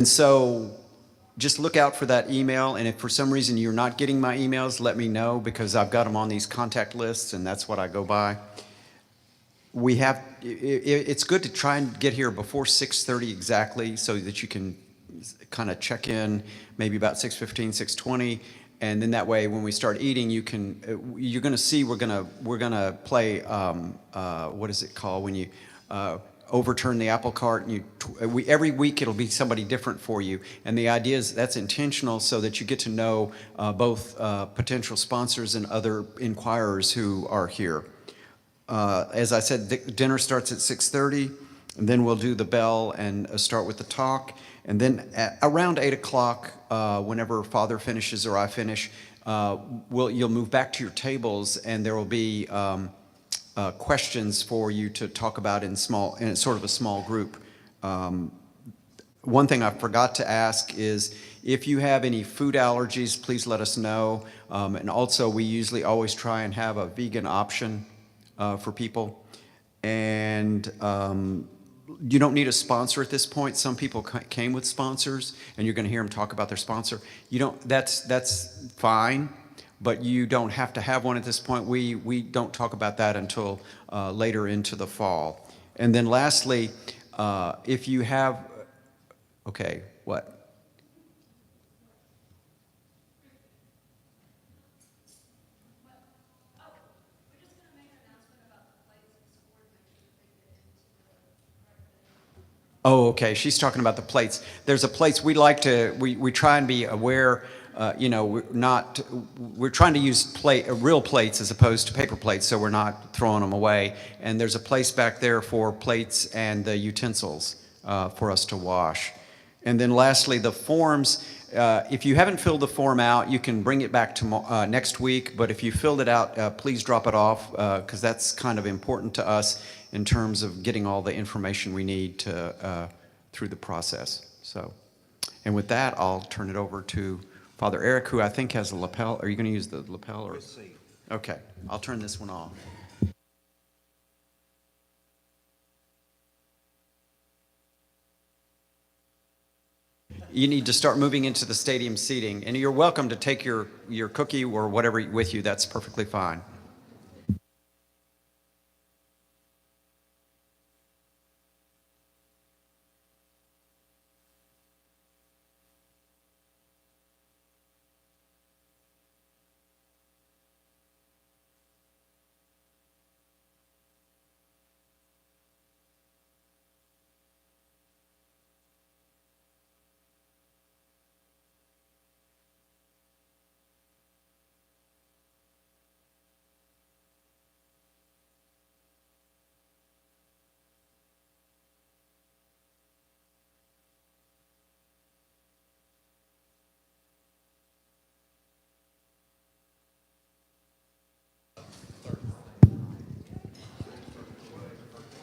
And so just look out for that email, and if for some reason you're not getting my emails, let me know, because I've got them on these contact lists, and that's what I go by. It's good to try and get here before 6:30 exactly, so that you can kind of check in maybe about 6:15, 6:20, and then that way when we start eating, you're going to see we're going to play what is it called when you overturn the apple cart, and every week it'll be somebody different for you, and the idea is that's intentional so that you get to know both potential sponsors and other inquirers who are here. As I said, dinner starts at 6:30, and then we'll do the bell and start with the talk, and then at around 8 o'clock, whenever Father finishes or I finish, you'll move back to your tables, and there will be questions for you to talk about in sort of a small group. One thing I forgot to ask is if you have any food allergies, please let us know. And also, we usually always try and have a vegan option for people. And you don't need a sponsor at this point. Some people came with sponsors, and you're going to hear them talk about their sponsor. That's fine. But you don't have to have one at this point. We don't talk about that until later into the fall. And then lastly, if you have, okay, what? Oh, okay. She's talking about the plates. There's a plates we try and be aware. We're trying to use real plates as opposed to paper plates, so we're not throwing them away. And there's a place back there for plates and the utensils for us to wash. And then lastly, the forms. If you haven't filled the form out, you can bring it back to next week. But if you filled it out, please drop it off, because that's kind of important to us in terms of getting all the information we need through the process. So, and with that, I'll turn it over to Father Eric, who I think has a lapel. Are you going to use the lapel? Or? Let's see. Okay, I'll turn this one off. You need to start moving into the stadium seating, and you're welcome to take your cookie or whatever with you. That's perfectly fine.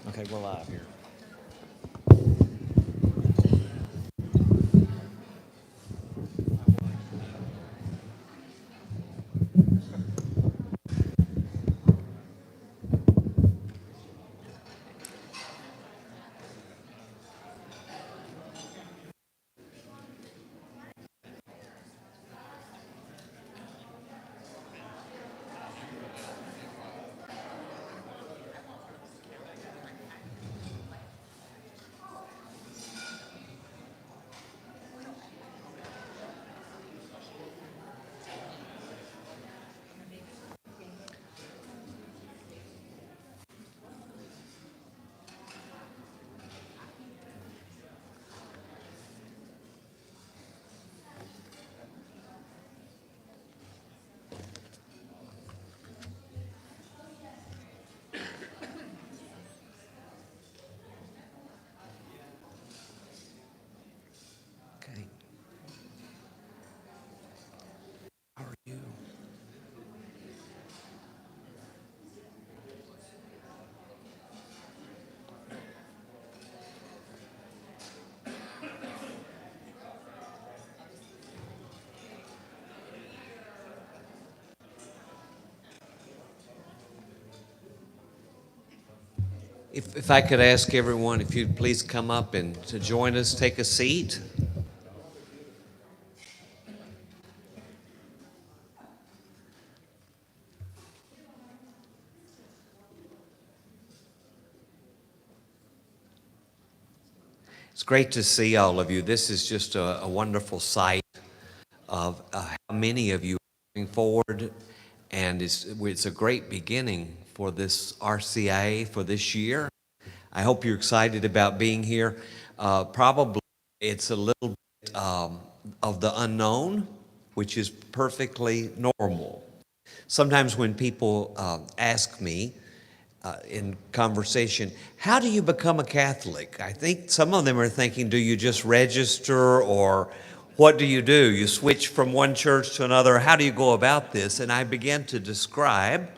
Okay, we're live here. Okay. How are you? If I could ask everyone, if you'd please come up and to join us, take a seat. It's great to see all of you. This is just a wonderful sight of how many of you are moving forward, and it's a great beginning for this RCIA for this year. I hope you're excited about being here. Probably it's a little bit of the unknown, which is perfectly normal. Sometimes when people ask me, in conversation, how do you become a Catholic? I think some of them are thinking, do you just register, or what do? You switch from one church to another? How do you go about this? And I began to describe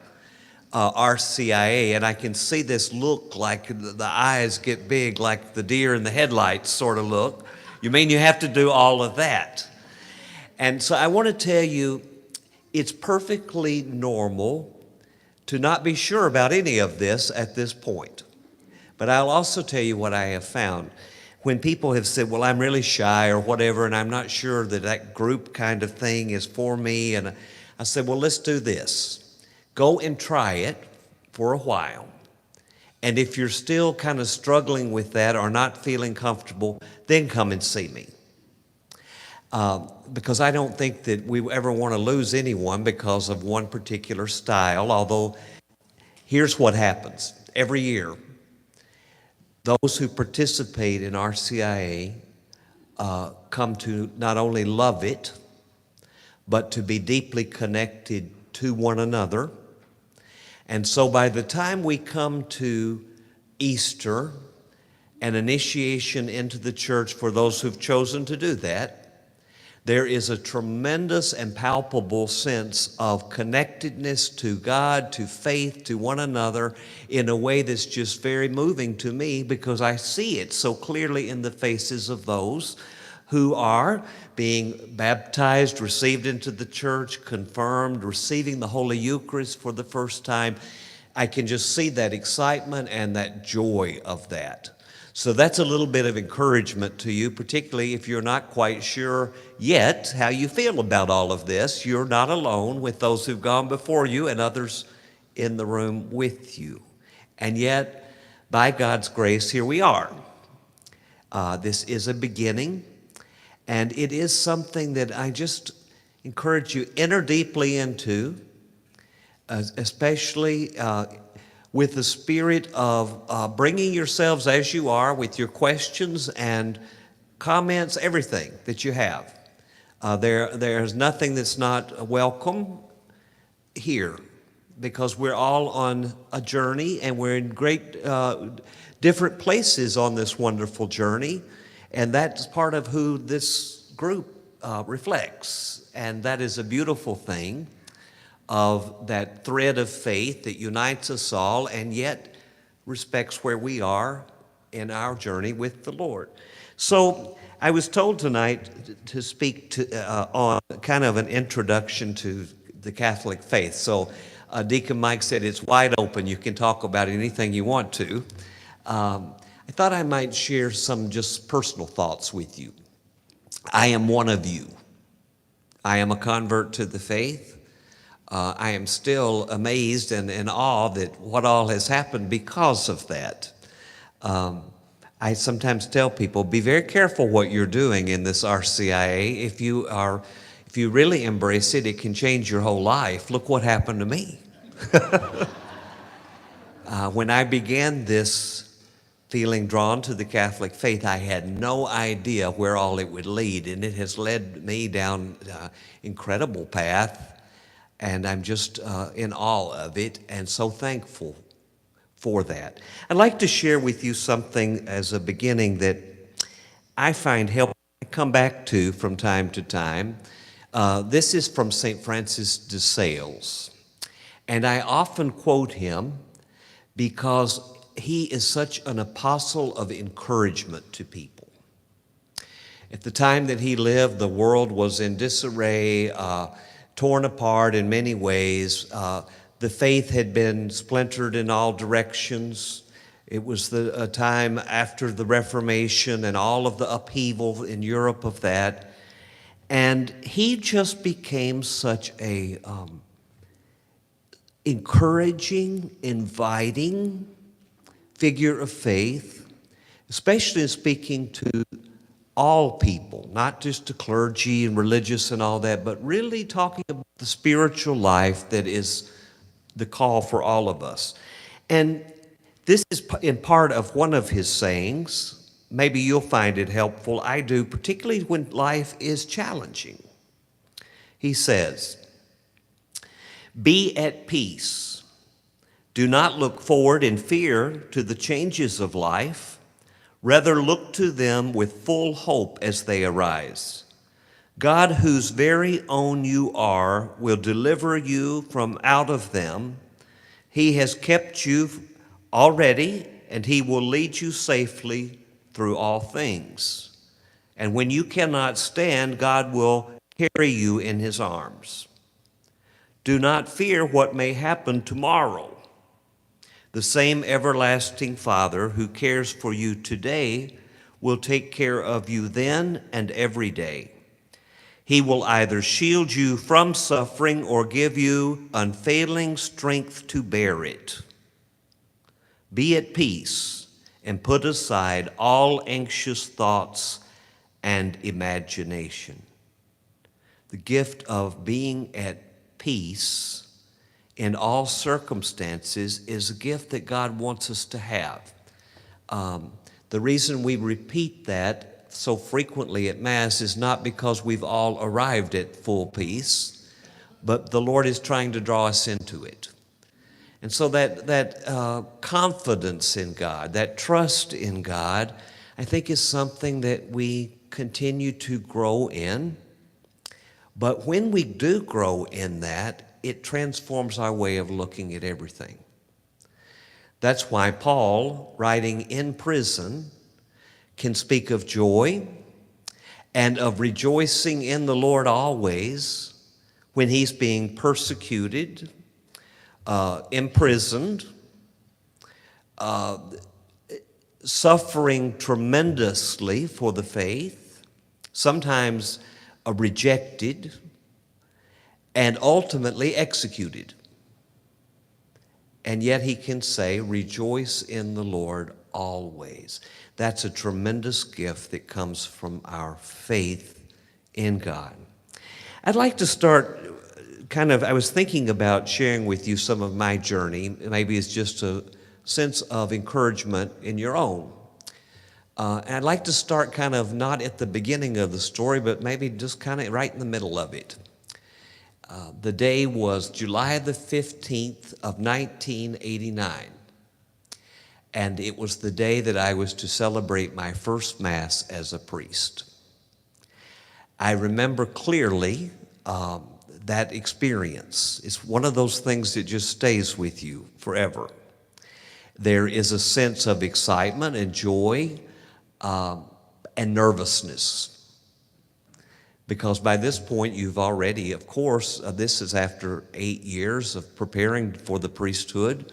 RCIA, and I can see this look like the eyes get big, like the deer in the headlights sort of look. You mean you have to do all of that? And so I want to tell you, it's perfectly normal to not be sure about any of this at this point. But I'll also tell you what I have found. When people have said, well, I'm really shy or whatever, and I'm not sure that that group kind of thing is for me, and I said, well, let's do this. Go and try it for a while. And if you're still kind of struggling with that or not feeling comfortable, then come and see me. Because I don't think that we ever want to lose anyone because of one particular style, although here's what happens. Every year, those who participate in RCIA come to not only love it, but to be deeply connected to one another. And so by the time we come to Easter, an initiation into the church for those who've chosen to do that, there is a tremendous and palpable sense of connectedness to God, to faith, to one another in a way that's just very moving to me, because I see it so clearly in the faces of those who are being baptized, received into the church, confirmed, receiving the Holy Eucharist for the first time. I can just see that excitement and that joy of that. So that's a little bit of encouragement to you, particularly if you're not quite sure yet how you feel about all of this. You're not alone with those who've gone before you and others in the room with you. And yet, by God's grace, here we are. This is a beginning, and it is something that I just encourage you, enter deeply into, especially with the spirit of bringing yourselves as you are with your questions and comments, everything that you have. There's nothing that's not welcome here, because we're all on a journey, and we're in great different places on this wonderful journey, and that's part of who this group reflects, and that is a beautiful thing, of that thread of faith that unites us all and yet respects where we are in our journey with the Lord. So I was told tonight to speak on kind of an introduction to the Catholic faith. So Deacon Mike said it's wide open. You can talk about anything you want to. I thought I might share some just personal thoughts with you. I am one of you. I am a convert to the faith. I am still amazed and in awe that what all has happened because of that. I sometimes tell people, be very careful what you're doing in this RCIA. If you really embrace it, it can change your whole life. Look what happened to me. When I began this feeling drawn to the Catholic faith, I had no idea where all it would lead, and it has led me down an incredible path. And I'm just in awe of it and so thankful for that. I'd like to share with you something as a beginning that I find helpful. I come back to from time to time. This is from St. Francis de Sales. And I often quote him because he is such an apostle of encouragement to people. At the time that he lived, the world was in disarray, torn apart in many ways. The faith had been splintered in all directions. It was a time after the Reformation and all of the upheaval in Europe of that. And he just became such a encouraging, inviting figure of faith, especially in speaking to all people, not just to clergy and religious and all that, but really talking about the spiritual life that is the call for all of us. And this is in part of one of his sayings. Maybe you'll find it helpful. I do, particularly when life is challenging. He says, "Be at peace. Do not look forward in fear to the changes of life. Rather, look to them with full hope as they arise. God, whose very own you are, will deliver you from out of them. He has kept you already, and he will lead you safely through all things. And when you cannot stand, God will carry you in his arms. Do not fear what may happen tomorrow. The same everlasting Father who cares for you today will take care of you then and every day. He will either shield you from suffering or give you unfailing strength to bear it. Be at peace and put aside all anxious thoughts and imagination." The gift of being at peace in all circumstances is a gift that God wants us to have. The reason we repeat that so frequently at Mass is not because we've all arrived at full peace, but the Lord is trying to draw us into it. And so that confidence in God, that trust in God, I think is something that we continue to grow in. But when we do grow in that, it transforms our way of looking at everything. That's why Paul, writing in prison, can speak of joy and of rejoicing in the Lord always when he's being persecuted, imprisoned, suffering tremendously for the faith, sometimes rejected, and ultimately executed. And yet he can say, "Rejoice in the Lord always." That's a tremendous gift that comes from our faith in God. I'd like to start I was thinking about sharing with you some of my journey. Maybe it's just a sense of encouragement in your own. And I'd like to start not at the beginning of the story, but maybe just right in the middle of it. The day was July the 15th of 1989. And it was the day that I was to celebrate my first Mass as a priest. I remember clearly that experience. It's one of those things that just stays with you forever. There is a sense of excitement and joy and nervousness. Because by this point, you've already, of course, this is after 8 years of preparing for the priesthood,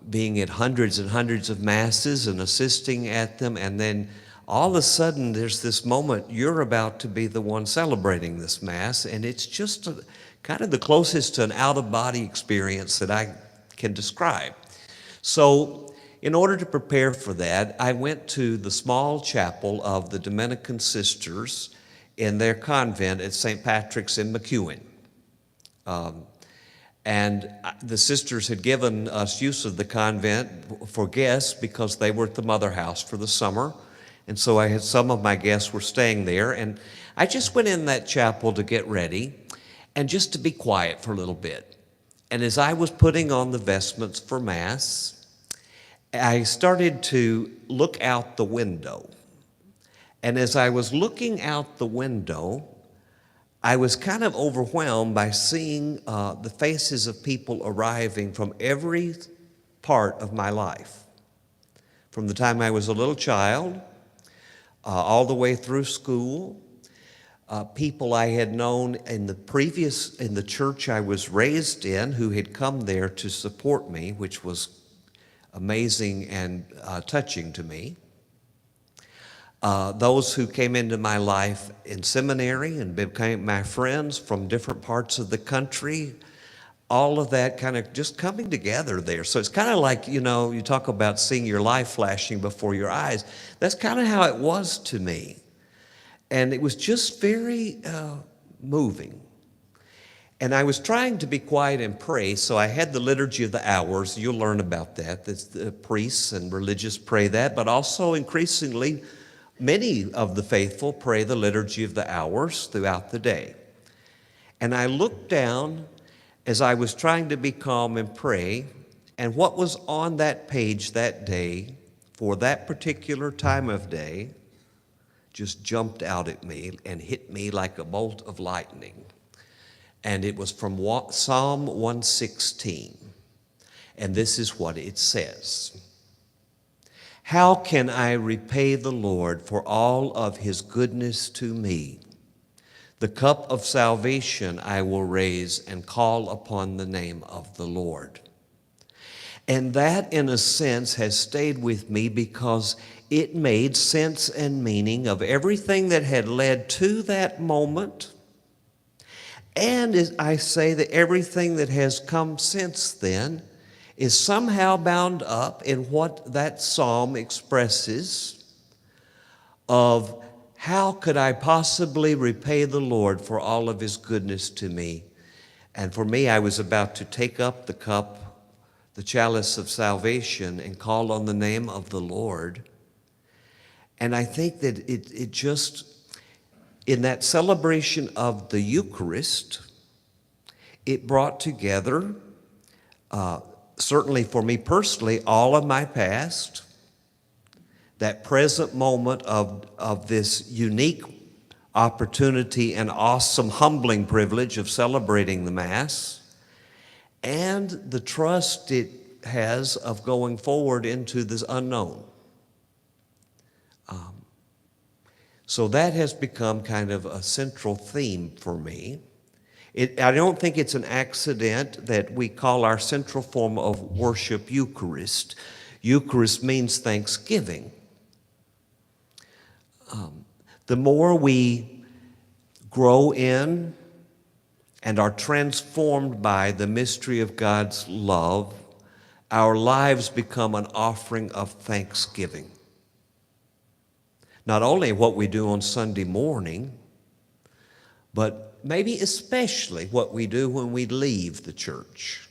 being at hundreds and hundreds of Masses and assisting at them, and then all of a sudden there's this moment you're about to be the one celebrating this Mass, and it's just kind of the closest to an out-of-body experience that I can describe. So in order to prepare for that, I went to the small chapel of the Dominican sisters in their convent at St. Patrick's in McEwen. And the sisters had given us use of the convent for guests because they were at the mother house for the summer. And so I had some of my guests were staying there. And I just went in that chapel to get ready and just to be quiet for a little bit. And as I was putting on the vestments for Mass, I started to look out the window. And as I was looking out the window, I was kind of overwhelmed by seeing the faces of people arriving from every part of my life. From the time I was a little child, all the way through school, people I had known in the church I was raised in who had come there to support me, which was amazing and touching to me. Those who came into my life in seminary and became my friends from different parts of the country, all of that kind of just coming together there. So it's kind of like, you talk about seeing your life flashing before your eyes. That's kind of how it was to me. And it was just very moving. And I was trying to be quiet and pray, so I had the Liturgy of the Hours. You'll learn about that. The priests and religious pray that, but also increasingly, many of the faithful pray the Liturgy of the Hours throughout the day. And I looked down as I was trying to be calm and pray, and what was on that page that day for that particular time of day just jumped out at me and hit me like a bolt of lightning. And it was from Psalm 116. And this is what it says. How can I repay the Lord for all of his goodness to me? The cup of salvation I will raise and call upon the name of the Lord. And that, in a sense, has stayed with me because it made sense and meaning of everything that had led to that moment. And as I say that everything that has come since then is somehow bound up in what that psalm expresses of how could I possibly repay the Lord for all of his goodness to me. And for me, I was about to take up the cup, the chalice of salvation, and call on the name of the Lord. And I think that it just, in that celebration of the Eucharist, it brought together, certainly for me personally, all of my past, that present moment of this unique opportunity and awesome, humbling privilege of celebrating the Mass, and the trust it has of going forward into this unknown. So that has become kind of a central theme for me. I don't think it's an accident that we call our central form of worship Eucharist. Eucharist means thanksgiving. The more we grow in and are transformed by the mystery of God's love, our lives become an offering of thanksgiving. Not only what we do on Sunday morning, but maybe especially what we do when we leave the church.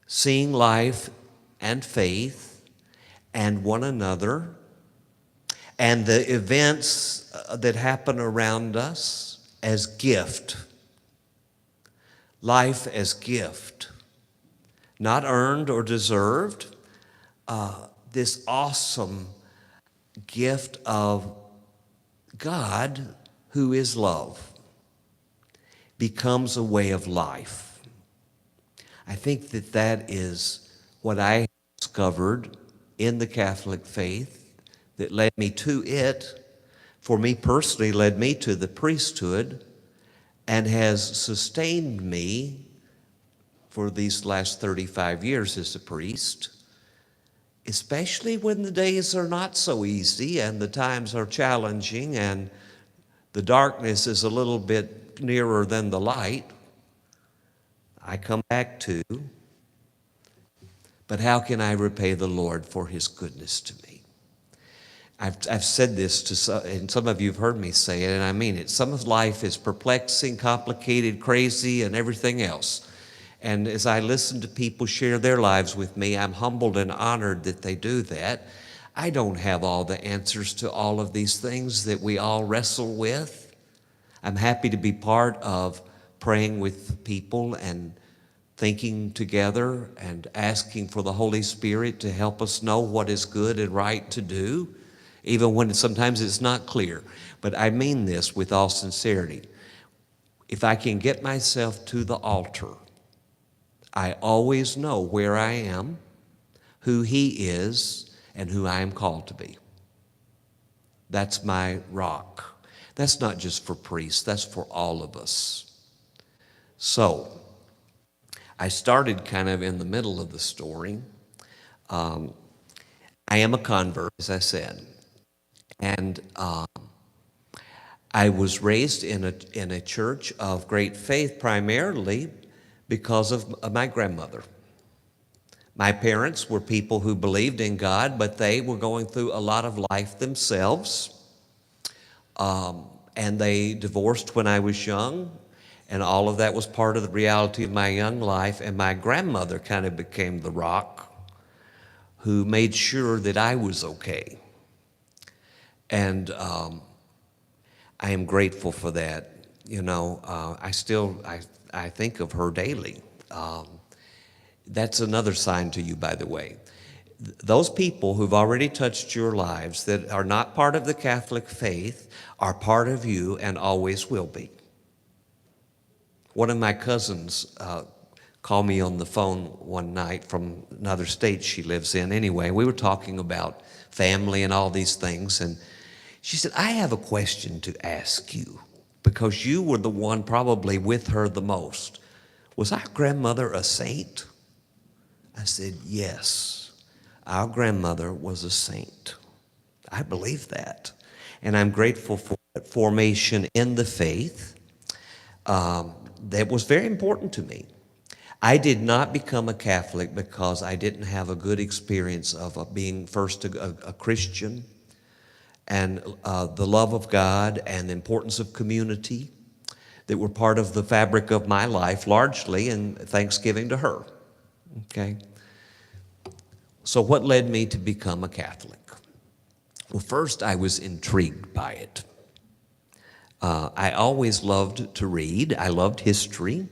Seeing life and faith and one another and the events that happen around us as gift. Life as gift. Not earned or deserved. This awesome gift of God, who is love, becomes a way of life. I think that is what I discovered in the Catholic faith that led me to it, for me personally, led me to the priesthood and has sustained me for these last 35 years as a priest, especially when the days are not so easy and the times are challenging and the darkness is a little bit nearer than the light. I come back to, but how can I repay the Lord for his goodness to me? I've said this to some, and some of you have heard me say it, and I mean it. Some of life is perplexing, complicated, crazy, and everything else. And as I listen to people share their lives with me, I'm humbled and honored that they do that. I don't have all the answers to all of these things that we all wrestle with. I'm happy to be part of praying with people and thinking together and asking for the Holy Spirit to help us know what is good and right to do, even when sometimes it's not clear. But I mean this with all sincerity. If I can get myself to the altar, I always know where I am, who he is, and who I am called to be. That's my rock. That's not just for priests, that's for all of us. So, I started kind of in the middle of the story. I am a convert, as I said. And I was raised in a church of great faith primarily because of my grandmother. My parents were people who believed in God, but they were going through a lot of life themselves. And they divorced when I was young, and all of that was part of the reality of my young life. And my grandmother kind of became the rock who made sure that I was okay. And I am grateful for that. You know, I think of her daily. That's another sign to you, by the way. Those people who've already touched your lives that are not part of the Catholic faith are part of you and always will be. One of my cousins called me on the phone one night from another state she lives in. Anyway, we were talking about family and all these things, and she said, I have a question to ask you because you were the one probably with her the most. Was our grandmother a saint? I said, yes, our grandmother was a saint. I believe that. And I'm grateful for that formation in the faith. That was very important to me. I did not become a Catholic because I didn't have a good experience of being first a Christian and the love of God and the importance of community that were part of the fabric of my life, largely in thanksgiving to her. Okay? So what led me to become a Catholic? Well, first I was intrigued by it. I always loved to read. I loved history.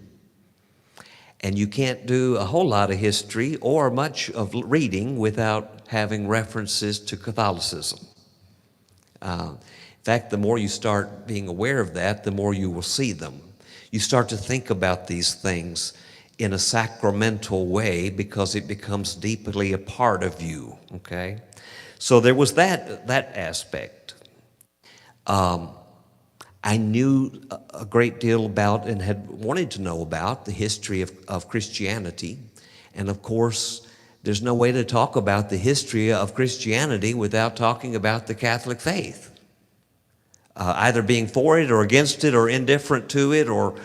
And you can't do a whole lot of history or much of reading without having references to Catholicism. In fact, the more you start being aware of that, the more you will see them. You start to think about these things in a sacramental way because it becomes deeply a part of you, okay? So there was that aspect. I knew a great deal about and had wanted to know about the history of Christianity. And of course, there's no way to talk about the history of Christianity without talking about the Catholic faith. Either being for it or against it or indifferent to it or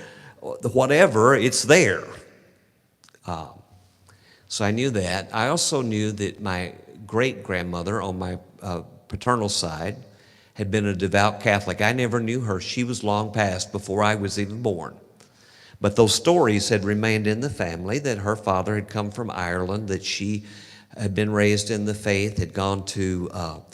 whatever, it's there. So I knew that. I also knew that my great-grandmother on my paternal side had been a devout Catholic. I never knew her. She was long past before I was even born. But those stories had remained in the family, that her father had come from Ireland, that she had been raised in the faith, had gone to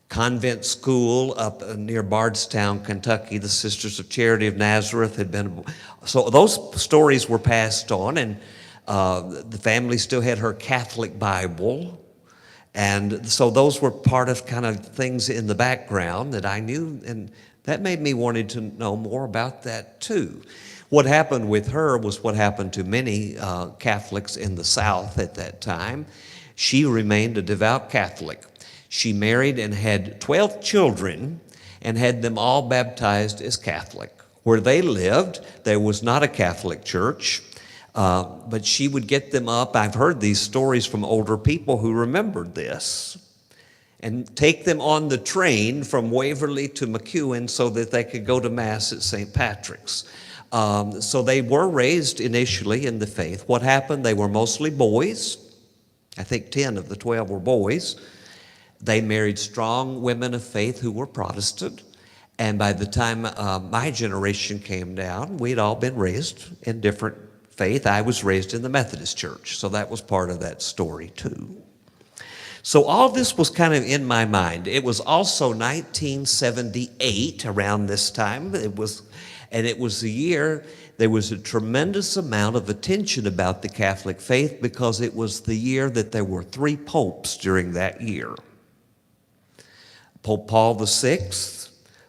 convent school up near Bardstown, Kentucky. The Sisters of Charity of Nazareth had been. So those stories were passed on, and the family still had her Catholic Bible. And so those were part of kind of things in the background that I knew, and that made me wanting to know more about that too. What happened with her was what happened to many Catholics in the South at that time. She remained a devout Catholic. She married and had 12 children and had them all baptized as Catholic. Where they lived, there was not a Catholic church. But she would get them up. I've heard these stories from older people who remembered this, and take them on the train from Waverly to McEwen so that they could go to Mass at St. Patrick's. So they were raised initially in the faith. What happened? They were mostly boys. I think 10 of the 12 were boys. They married strong women of faith who were Protestant. And by the time my generation came down, we'd all been raised in different faith. I was raised in the Methodist Church, so that was part of that story too. So all this was kind of in my mind. It was also 1978, around this time. It was the year there was a tremendous amount of attention about the Catholic faith because it was the year that there were 3 popes during that year. Pope Paul VI,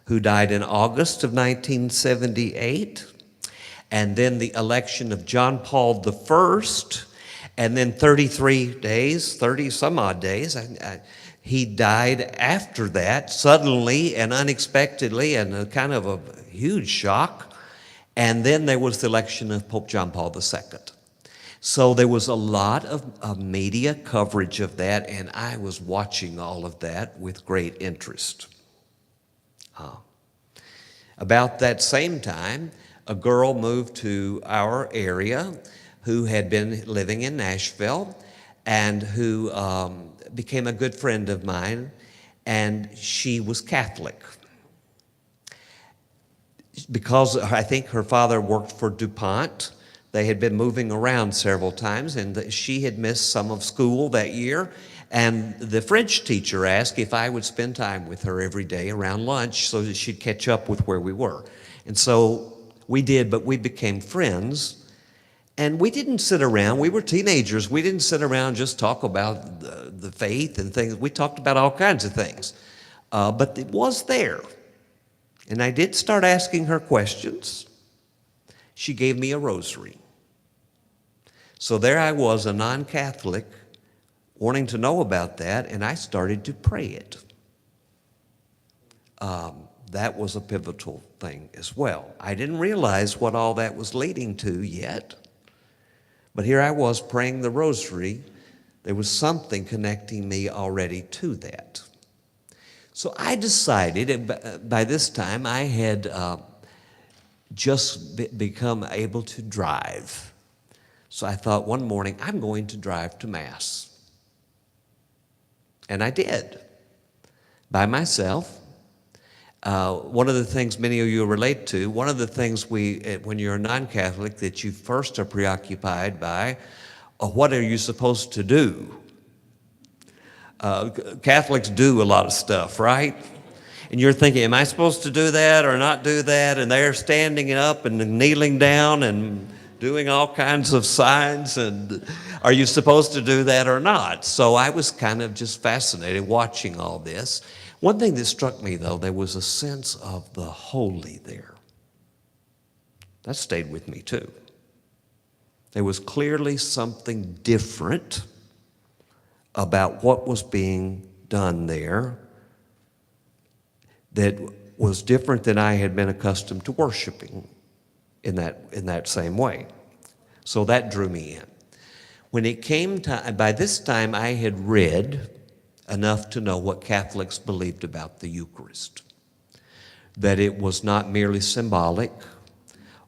who died in August of 1978, and then the election of John Paul I, and then 30 some odd days, he died after that, suddenly and unexpectedly, and a kind of a huge shock. And then there was the election of Pope John Paul II. So there was a lot of media coverage of that, and I was watching all of that with great interest. About that same time, a girl moved to our area who had been living in Nashville and who became a good friend of mine, and she was Catholic. Because I think her father worked for DuPont, they had been moving around several times, and she had missed some of school that year. And the French teacher asked if I would spend time with her every day around lunch so that she'd catch up with where we were. And so we did, but we became friends. And we didn't sit around, we were teenagers, we didn't sit around and just talk about the faith and things. We talked about all kinds of things. But it was there. And I did start asking her questions. She gave me a rosary. So there I was, a non-Catholic, wanting to know about that, and I started to pray it. That was a pivotal thing as well. I didn't realize what all that was leading to yet, but here I was praying the rosary. There was something connecting me already to that. So I decided, and by this time I had just become able to drive. So I thought one morning, I'm going to drive to Mass. And I did, by myself. One of the things many of you relate to, one of the things when you're a non-Catholic, that you first are preoccupied by, what are you supposed to do? Catholics do a lot of stuff, right? And you're thinking, am I supposed to do that or not do that? And they're standing up and kneeling down and doing all kinds of signs, and are you supposed to do that or not? So I was kind of just fascinated watching all this. One thing that struck me, though, there was a sense of the holy there. That stayed with me, too. There was clearly something different about what was being done there that was different than I had been accustomed to worshiping in that same way. So that drew me in. When it came time, by this time I had read enough to know what Catholics believed about the Eucharist, that it was not merely symbolic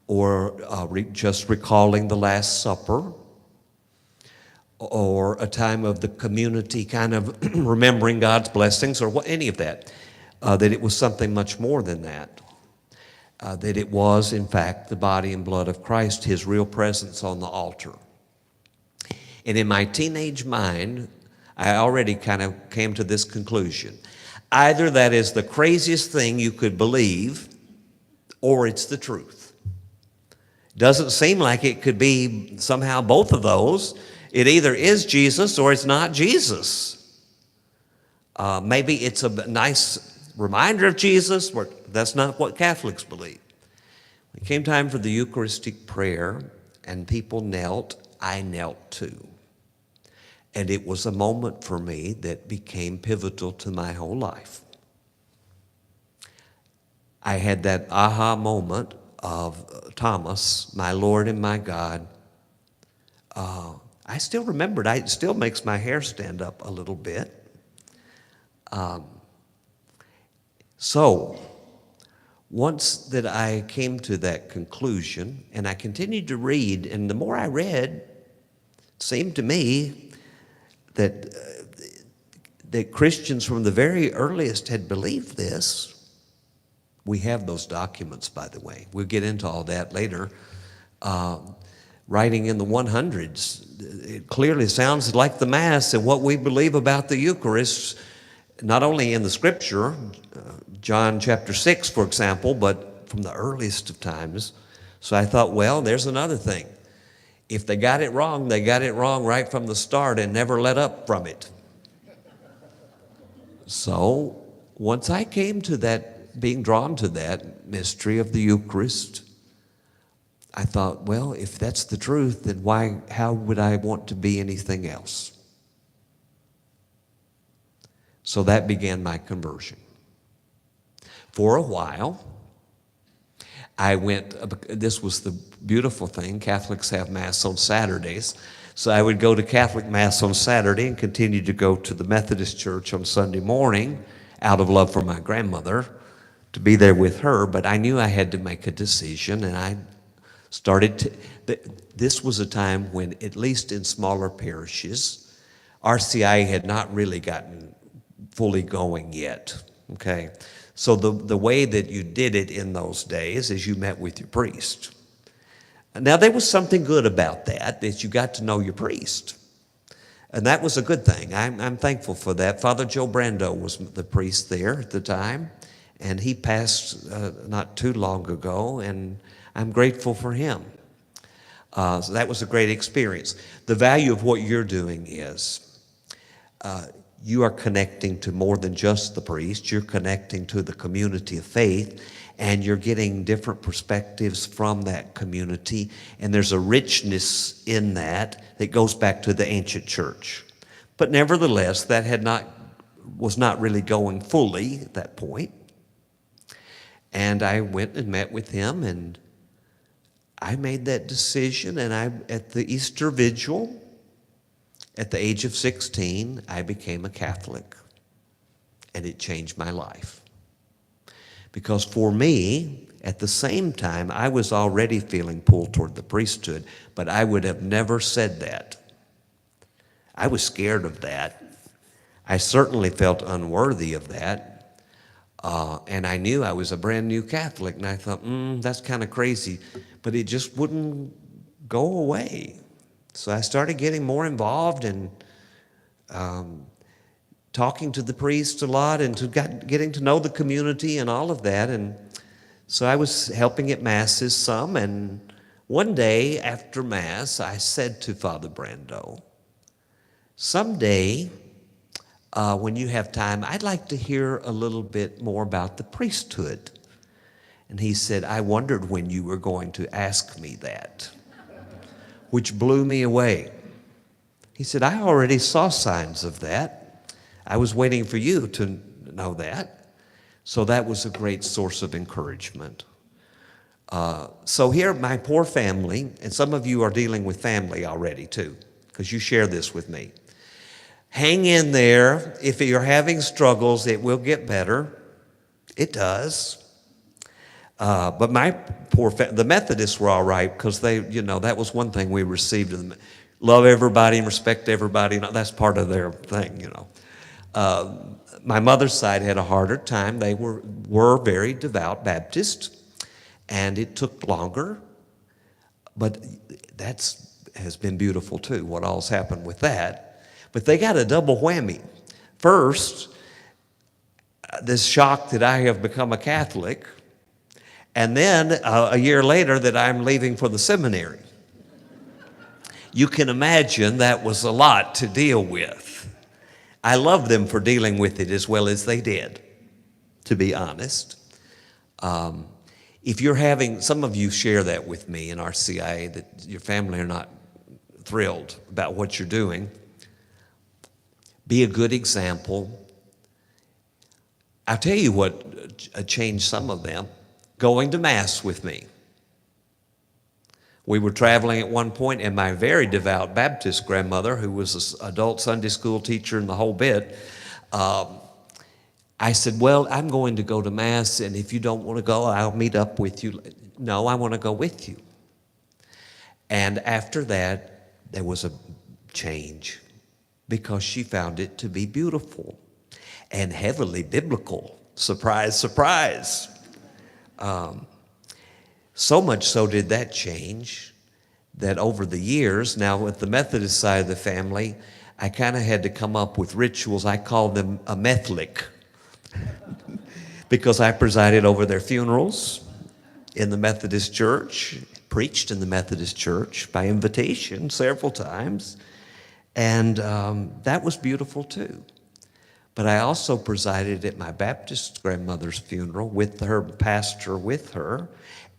or just recalling the Last Supper or a time of the community kind of remembering God's blessings or any of that, that it was something much more than that. That it was, in fact, the body and blood of Christ, his real presence on the altar. And in my teenage mind, I already kind of came to this conclusion. Either that is the craziest thing you could believe, or it's the truth. Doesn't seem like it could be somehow both of those. It either is Jesus or it's not Jesus. Maybe it's a nice reminder of Jesus, but that's not what Catholics believe. When it came time for the Eucharistic prayer and people knelt, I knelt too. And it was a moment for me that became pivotal to my whole life. I had that aha moment of Thomas, my Lord and my God. I still remember it. It still makes my hair stand up a little bit. So, once that I came to that conclusion, and I continued to read, and the more I read, it seemed to me that Christians from the very earliest had believed this. We have those documents, by the way. We'll get into all that later. Writing in the 100s, it clearly sounds like the Mass and what we believe about the Eucharist, not only in the Scripture, John chapter 6, for example, but from the earliest of times. So I thought, well, there's another thing. If they got it wrong, they got it wrong right from the start and never let up from it. So once I came to that, being drawn to that mystery of the Eucharist, I thought, well, if that's the truth, then how would I want to be anything else? So that began my conversion. For a while, I went, this was the beautiful thing, Catholics have Mass on Saturdays. So I would go to Catholic Mass on Saturday and continue to go to the Methodist Church on Sunday morning out of love for my grandmother. to be there with her, but I knew I had to make a decision, and I started to, this was a time when, at least in smaller parishes, RCIA had not really gotten fully going yet, okay? So the way that you did it in those days is you met with your priest. Now, there was something good about that you got to know your priest. And that was a good thing. I'm thankful for that. Father Joe Brando was the priest there at the time, and he passed not too long ago, and I'm grateful for him. So that was a great experience. The value of what you're doing is you are connecting to more than just the priest. You're connecting to the community of faith, and you're getting different perspectives from that community, and there's a richness in that goes back to the ancient church. But nevertheless, that was not really going fully at that point. And I went and met with him, and I made that decision, and at the Easter Vigil, at the age of 16, I became a Catholic, and it changed my life. Because for me, at the same time, I was already feeling pulled toward the priesthood, but I would have never said that. I was scared of that. I certainly felt unworthy of that. And I knew I was a brand new Catholic, and I thought, that's kind of crazy. But it just wouldn't go away. So I started getting more involved and talking to the priest a lot, and getting to know the community and all of that. And so I was helping at Masses some, and one day after Mass, I said to Father Brando, someday when you have time, I'd like to hear a little bit more about the priesthood. And he said, I wondered when you were going to ask me that, which blew me away. He said, I already saw signs of that. I was waiting for you to know that. So that was a great source of encouragement. So here, my poor family, and some of you are dealing with family already too, because you share this with me. Hang in there. If you're having struggles, it will get better. It does. But my poor the Methodists were all right, because that was one thing we received. Love everybody and respect everybody. That's part of their thing, My mother's side had a harder time. They were very devout Baptist, and it took longer. But has been beautiful too, what all's happened with that. But they got a double whammy. First, this shock that I have become a Catholic, and then a year later that I'm leaving for the seminary. You can imagine that was a lot to deal with. I love them for dealing with it as well as they did, to be honest. If you're having, some of you share that with me in RCIA, that your family are not thrilled about what you're doing, be a good example. I'll tell you what changed some of them. Going to Mass with me. We were traveling at one point, and my very devout Baptist grandmother, who was an adult Sunday school teacher and the whole bit, I said, well, I'm going to go to Mass, and if you don't want to go, I'll meet up with you. No, I want to go with you. And after that, there was a change, because she found it to be beautiful and heavily biblical. Surprise, surprise. So much so did that change that over the years, now with the Methodist side of the family, I kind of had to come up with rituals. I call them a Methlic because I presided over their funerals in the Methodist church, preached in the Methodist church by invitation several times, and that was beautiful too. But I also presided at my Baptist grandmother's funeral with her pastor with her,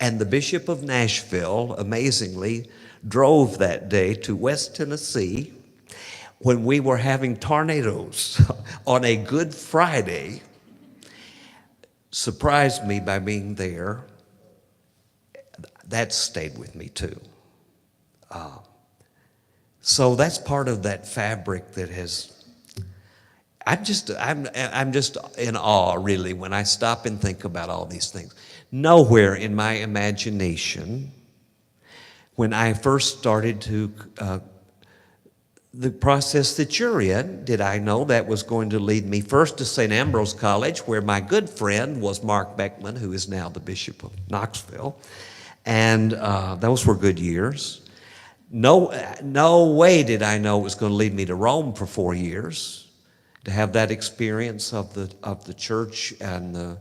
and the Bishop of Nashville, amazingly, drove that day to West Tennessee when we were having tornadoes on a Good Friday, surprised me by being there. That stayed with me too. So that's part of that fabric that has, I'm just in awe, really, when I stop and think about all these things. Nowhere in my imagination, when I first started to the process that you're in, did I know that was going to lead me first to St. Ambrose College, where my good friend was Mark Beckman, who is now the Bishop of Knoxville. And those were good years. No way did I know it was going to lead me to Rome for 4 years, to have that experience of the church and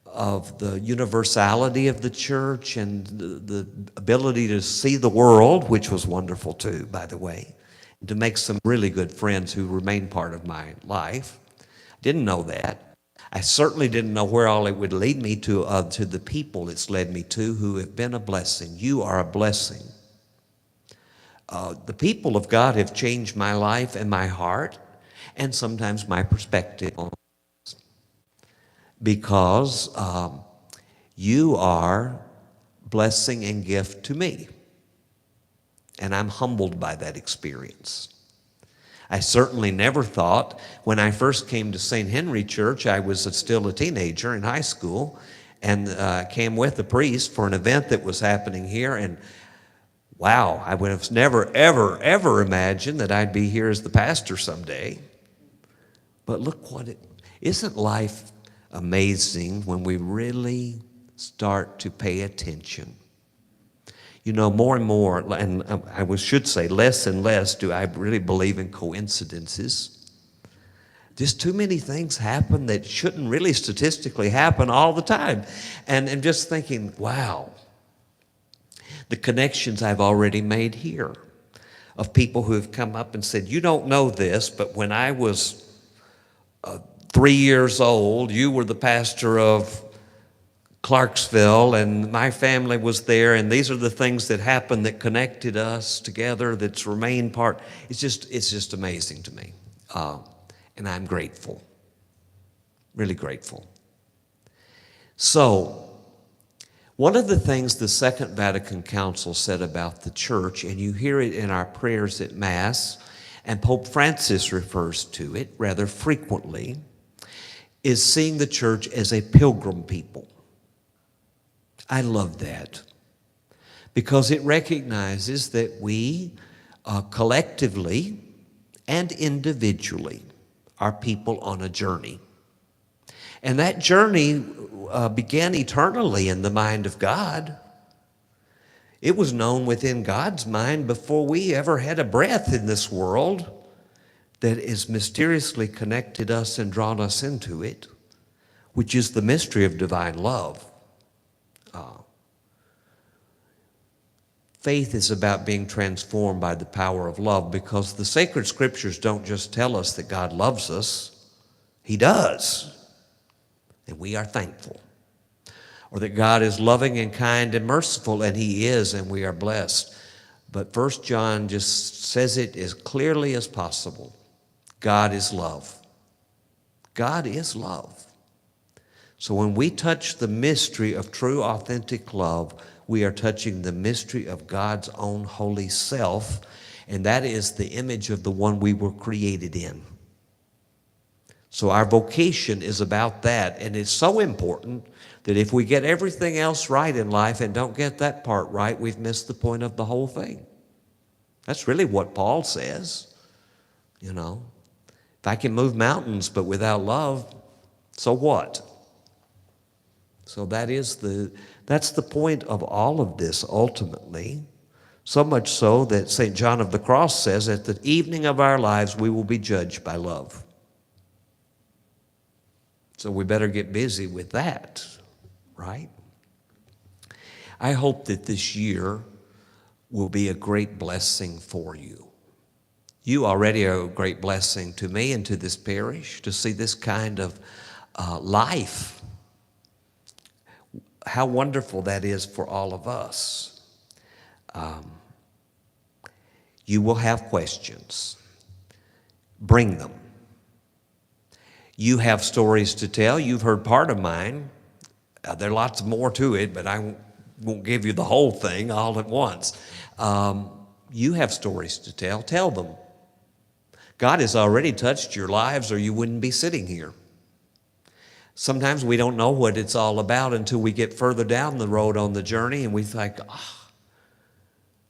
of the universality of the church and the ability to see the world, which was wonderful too, by the way, and to make some really good friends who remain part of my life. Didn't know that. I certainly didn't know where all it would lead me to the people it's led me to, who have been a blessing. You are a blessing. The people of God have changed my life and my heart, and sometimes my perspective on it, because you are blessing and gift to me. And I'm humbled by that experience. I certainly never thought, when I first came to St. Henry Church, I was still a teenager in high school, and came with the priest for an event that was happening here, and wow, I would have never, ever, ever imagined that I'd be here as the pastor someday. But look isn't life amazing when we really start to pay attention? You know, more and more, and should say less and less do I really believe in coincidences. Just too many things happen that shouldn't really statistically happen all the time. And just thinking, wow, the connections I've already made here of people who have come up and said, you don't know this, but when I was 3 years old, you were the pastor of Clarksville, and my family was there, and these are the things that happened that connected us together, that's remained part. It's just amazing to me. And I'm grateful, really grateful. So, one of the things the Second Vatican Council said about the church, and you hear it in our prayers at Mass, and Pope Francis refers to it rather frequently, is seeing the church as a pilgrim people. I love that, because it recognizes that we collectively and individually are people on a journey. And that journey began eternally in the mind of God. It was known within God's mind before we ever had a breath in this world, that has mysteriously connected us and drawn us into it, which is the mystery of divine love. Faith is about being transformed by the power of love, because the sacred scriptures don't just tell us that God loves us, He does, and we are thankful. Or that God is loving and kind and merciful, and He is, and we are blessed. But 1 John just says it as clearly as possible. God is love. God is love. So when we touch the mystery of true, authentic love, we are touching the mystery of God's own holy self, and that is the image of the one we were created in. So our vocation is about that, and it's so important that if we get everything else right in life and don't get that part right, we've missed the point of the whole thing. That's really what Paul says, you know. If I can move mountains but without love, so what? So that's the point of all of this ultimately. So much so that St. John of the Cross says, at the evening of our lives, we will be judged by love. So we better get busy with that, right? I hope that this year will be a great blessing for you. You already are a great blessing to me and to this parish, to see this kind of life. How wonderful that is for all of us. You will have questions. Bring them. You have stories to tell. You've heard part of mine. There are lots more to it, but I won't give you the whole thing all at once. You have stories to tell. Tell them. God has already touched your lives or you wouldn't be sitting here. Sometimes we don't know what it's all about until we get further down the road on the journey and we think,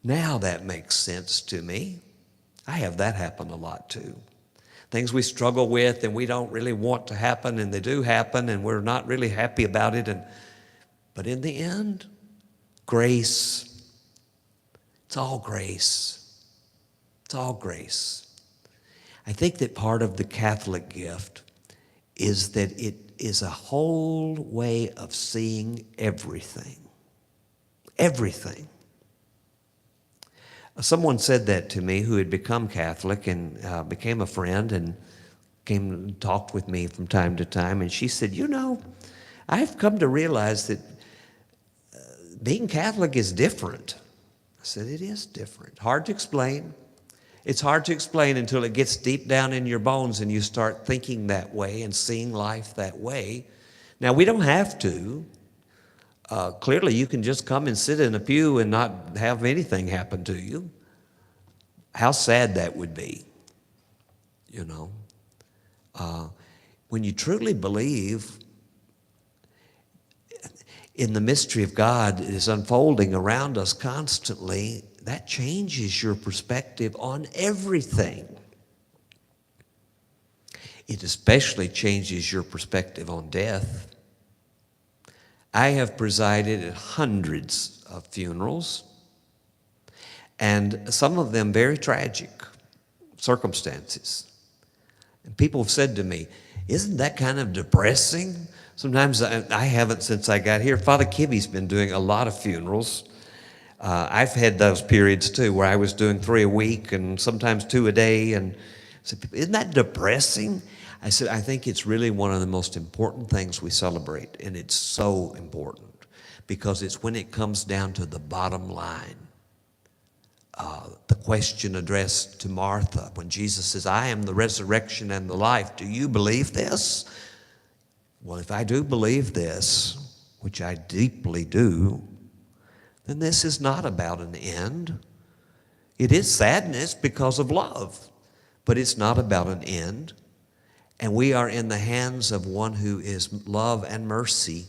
now that makes sense to me. I have that happen a lot too. Things we struggle with and we don't really want to happen and they do happen and we're not really happy about it. But in the end, grace. It's all grace. It's all grace. I think that part of the Catholic gift is that it is a whole way of seeing everything. Everything. Someone said that to me who had become Catholic and became a friend and came and talked with me from time to time. And she said, I've come to realize that being Catholic is different. I said, it is different. Hard to explain. It's hard to explain until it gets deep down in your bones and you start thinking that way and seeing life that way. Now, we don't have to. Clearly, you can just come and sit in a pew and not have anything happen to you. How sad that would be, When you truly believe in the mystery of God that is unfolding around us constantly, that changes your perspective on everything. It especially changes your perspective on death. I have presided at hundreds of funerals, and some of them very tragic circumstances. And people have said to me, isn't that kind of depressing? Sometimes I haven't since I got here. Father Kibby's been doing a lot of funerals. I've had those periods too where I was doing 3 a week and sometimes 2 a day. And I said, isn't that depressing? I said, I think it's really one of the most important things we celebrate. And it's so important because it's when it comes down to the bottom line. The question addressed to Martha when Jesus says, I am the resurrection and the life. Do you believe this? Well, if I do believe this, which I deeply do, then this is not about an end. It is sadness because of love, but it's not about an end. And we are in the hands of one who is love and mercy,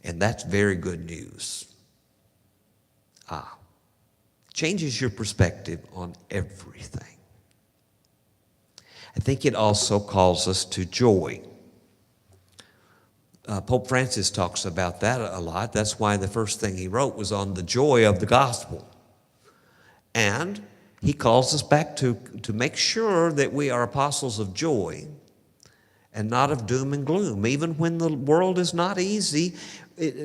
and that's very good news. Changes your perspective on everything. I think it also calls us to joy. Pope Francis talks about that a lot. That's why the first thing he wrote was on the joy of the gospel. And he calls us back to make sure that we are apostles of joy and not of doom and gloom. Even when the world is not easy,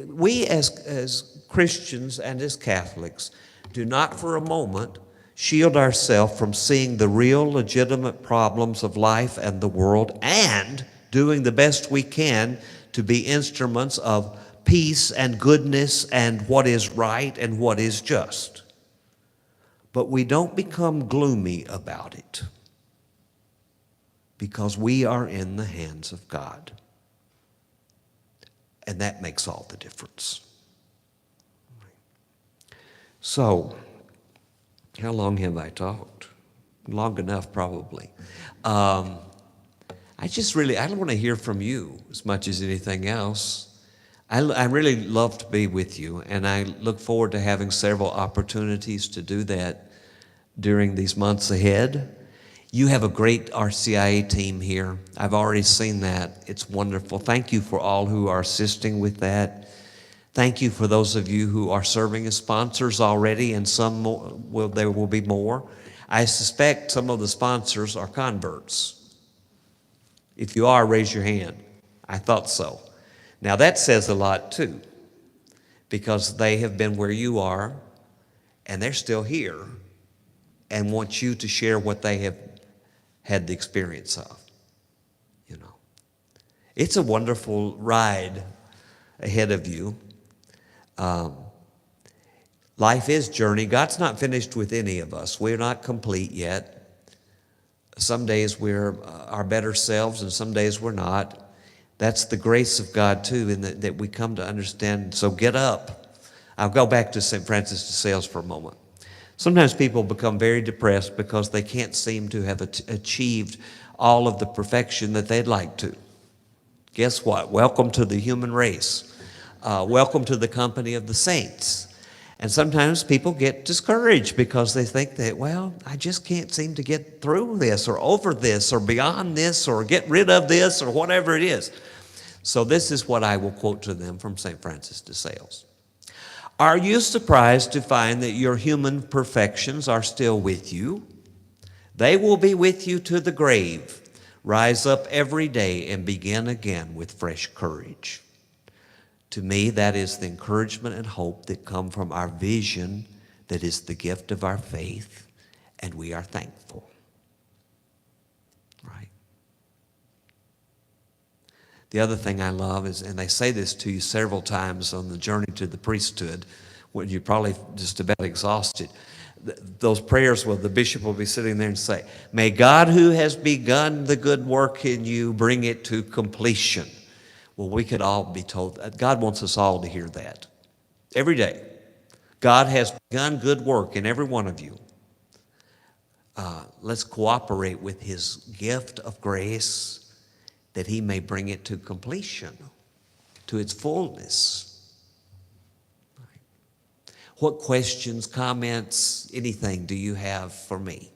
we as Christians and as Catholics do not for a moment shield ourselves from seeing the real legitimate problems of life and the world and doing the best we can to be instruments of peace and goodness and what is right and what is just. But we don't become gloomy about it because we are in the hands of God. And that makes all the difference. So, how long have I talked? Long enough, probably. I don't want to hear from you as much as anything else. I really love to be with you, and I look forward to having several opportunities to do that during these months ahead. You have a great RCIA team here. I've already seen that. It's wonderful. Thank you for all who are assisting with that. Thank you for those of you who are serving as sponsors already, and some more, there will be more. I suspect some of the sponsors are converts. If you are, raise your hand. I thought so. Now that says a lot too, because they have been where you are, and they're still here, and want you to share what they have had the experience of. It's a wonderful ride ahead of you. Life is journey. God's not finished with any of us. We're not complete yet. Some days we're our better selves, and some days we're not. That's the grace of God too, in that we come to understand. So get up. I'll go back to St. Francis de Sales for a moment. Sometimes people become very depressed because they can't seem to have achieved all of the perfection that they'd like to. Guess what? Welcome to the human race. Welcome to the company of the saints. And sometimes people get discouraged because they think that, well, I just can't seem to get through this or over this or beyond this or get rid of this or whatever it is. So this is what I will quote to them from St. Francis de Sales. Are you surprised to find that your human perfections are still with you? They will be with you to the grave. Rise up every day and begin again with fresh courage. To me, that is the encouragement and hope that come from our vision that is the gift of our faith, and we are thankful. Right? The other thing I love is, and they say this to you several times on the journey to the priesthood, when you're probably just about exhausted, those prayers where the bishop will be sitting there and say, may God who has begun the good work in you bring it to completion. Well, we could all be told that. God wants us all to hear that every day. God has begun good work in every one of you. Let's cooperate with his gift of grace that he may bring it to completion, to its fullness. What questions, comments, anything do you have for me?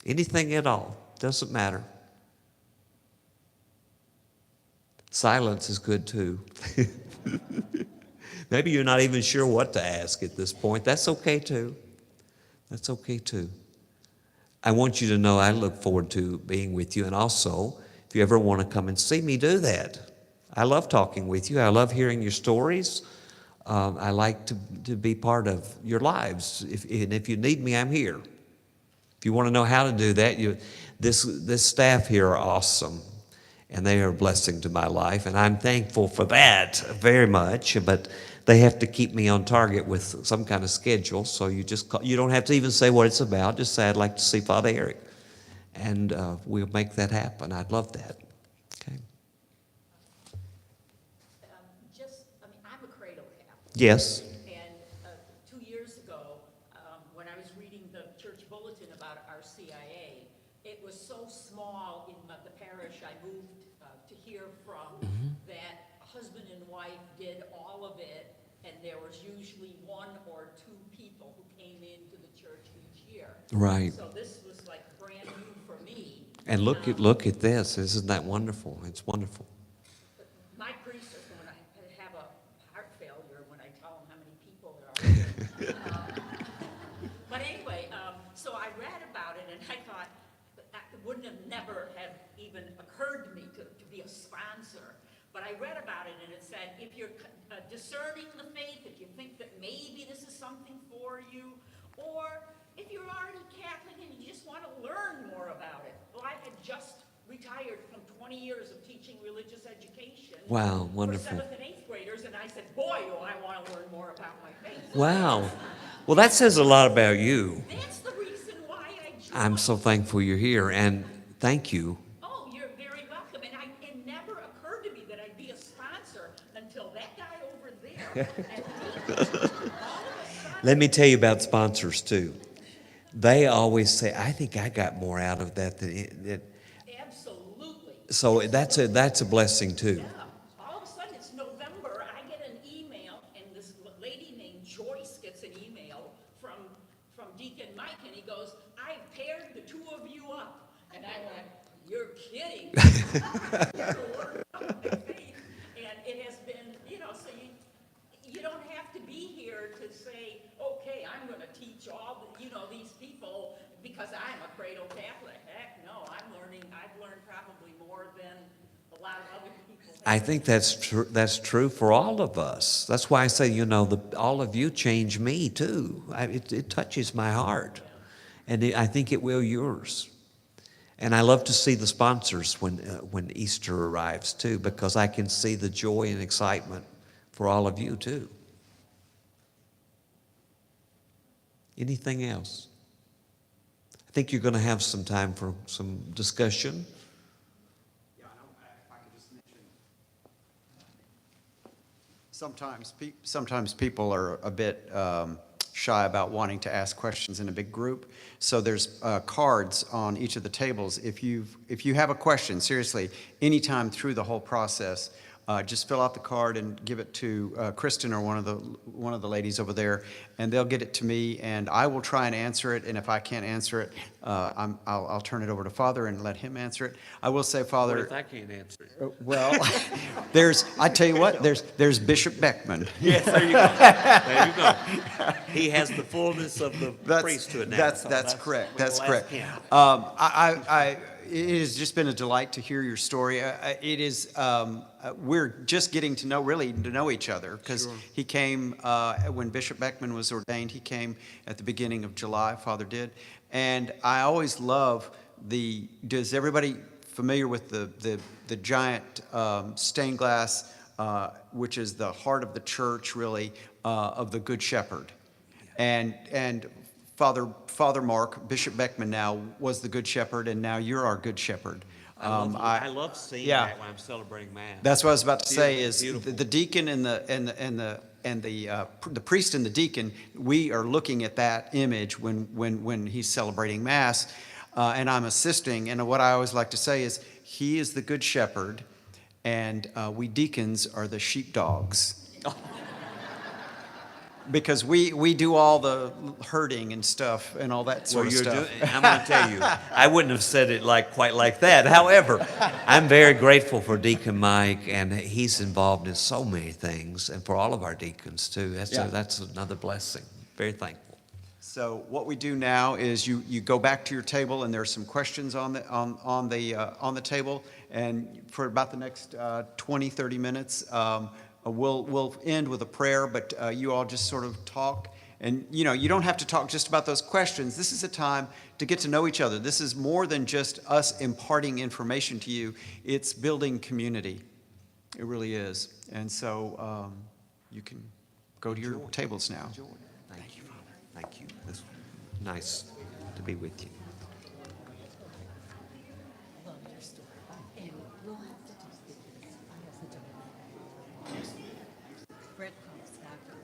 Anything at all. Doesn't matter. Silence is good too. Maybe you're not even sure what to ask at this point. That's okay too. That's okay too. I want you to know I look forward to being with you. And also, if you ever want to come and see me, do that. I love talking with you. I love hearing your stories. I like to be part of your lives. And if you need me, I'm here. If you want to know how to do that, this staff here are awesome. And they are a blessing to my life, and I'm thankful for that very much. But they have to keep me on target with some kind of schedule, so you don't have to even say what it's about. Just say, I'd like to see Father Eric, and we'll make that happen. I'd love that. Okay. I'm a cradle Catholic. Yes. And 2 years ago, when I was reading the church bulletin about RCIA, it was so small in the parish I moved to hear from that husband and wife did all of it, and there was usually 1 or 2 people who came into the church each year. Right. So this was like brand new for me. And look at this. Isn't that wonderful? It's wonderful. My priest is when I have a heart failure when I tell him how many people there are. But anyway, so I read about it and I thought that wouldn't have never have even occurred to me to be a sponsor. But I read about it and it said, if you're discerning the faith, if you think that maybe this is something for you, or if you're already Catholic and you just want to learn more about it. Well, I had just retired from 20 years of teaching religious education. Wow, wonderful. For 7th and 8th graders, and I said, boy, do I want to learn more about my faith. Wow. Well, that says a lot about you. That's the reason why I joined. I'm so thankful you're here, and thank you. Oh, you're very welcome. And it never occurred to me that I'd be a sponsor until that guy over there. And all of a sudden, Let me tell you about sponsors too. They always say, I think I got more out of that than it. absolutely. So that's a blessing too. Yeah. All of a sudden, it's November. I get an email, and this lady named Joyce gets an email from Deacon Mike, and he goes, I paired the 2 of you up. And I went, you're kidding. You're working on my faith. And it has been, so you don't have to be here to say, okay, I'm going to teach all these people because I'm a cradle Catholic. Heck no, I've learned probably more than a lot of other people. I think that's true for all of us. That's why I say, all of you change me too. It touches my heart. And I think it will yours. And I love to see the sponsors when Easter arrives too, because I can see the joy and excitement for all of you too. Anything else? I think you're going to have some time for some discussion. Yeah, if I could just mention. Sometimes people are a bit shy about wanting to ask questions in a big group. So there's cards on each of the tables. If you have a question, seriously, anytime through the whole process, just fill out the card and give it to Kristen or one of the ladies over there, and they'll get it to me, and I will try and answer it. And if I can't answer it, I'll turn it over to Father and let him answer it. I will say, Father. What if I can't answer it? Well, I tell you what, there's Bishop Beckman. Yes, there you go. There you go. He has the fullness of the priesthood now. That's correct. we'll That's ask correct. him. It has just been a delight to hear your story. It is. We're just getting to know each other, because he came when Bishop Beckman was ordained. He came at the beginning of July. Father did, and I always love Does everybody familiar with the giant stained glass, which is the heart of the church, really, of the Good Shepherd, and Father Mark, Bishop Beckman now, was the Good Shepherd, and now you're our Good Shepherd. I love seeing that when I'm celebrating Mass. That's what I was about to say. Is Beautiful. the deacon and the priest and the deacon, we are looking at that image when he's celebrating Mass, and I'm assisting. And what I always like to say is, he is the Good Shepherd, and we deacons are the sheepdogs. Because we do all the herding and stuff and all that sort of stuff. I'm going to tell you, I wouldn't have said it quite like that. However, I'm very grateful for Deacon Mike, and he's involved in so many things, and for all of our deacons too. That's another blessing. Very thankful. So what we do now is you go back to your table, and there's some questions on the table, and for about the next 20, 30 minutes. We'll end with a prayer, but you all just sort of talk. And, you don't have to talk just about those questions. This is a time to get to know each other. This is more than just us imparting information to you. It's building community. It really is. And so you can go to your tables now. Thank you, Father. Thank you. It's nice to be with you. Breadcrumbs, Doctor.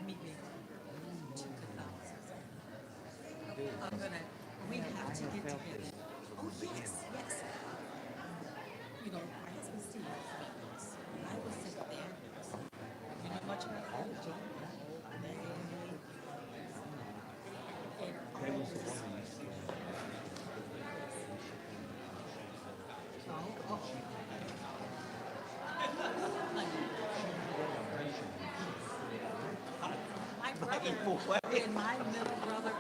Meet me to Catholicism. We have to get together. Oh, yes. My husband Steve, I was sent there. You know much about that? My brother and my middle brother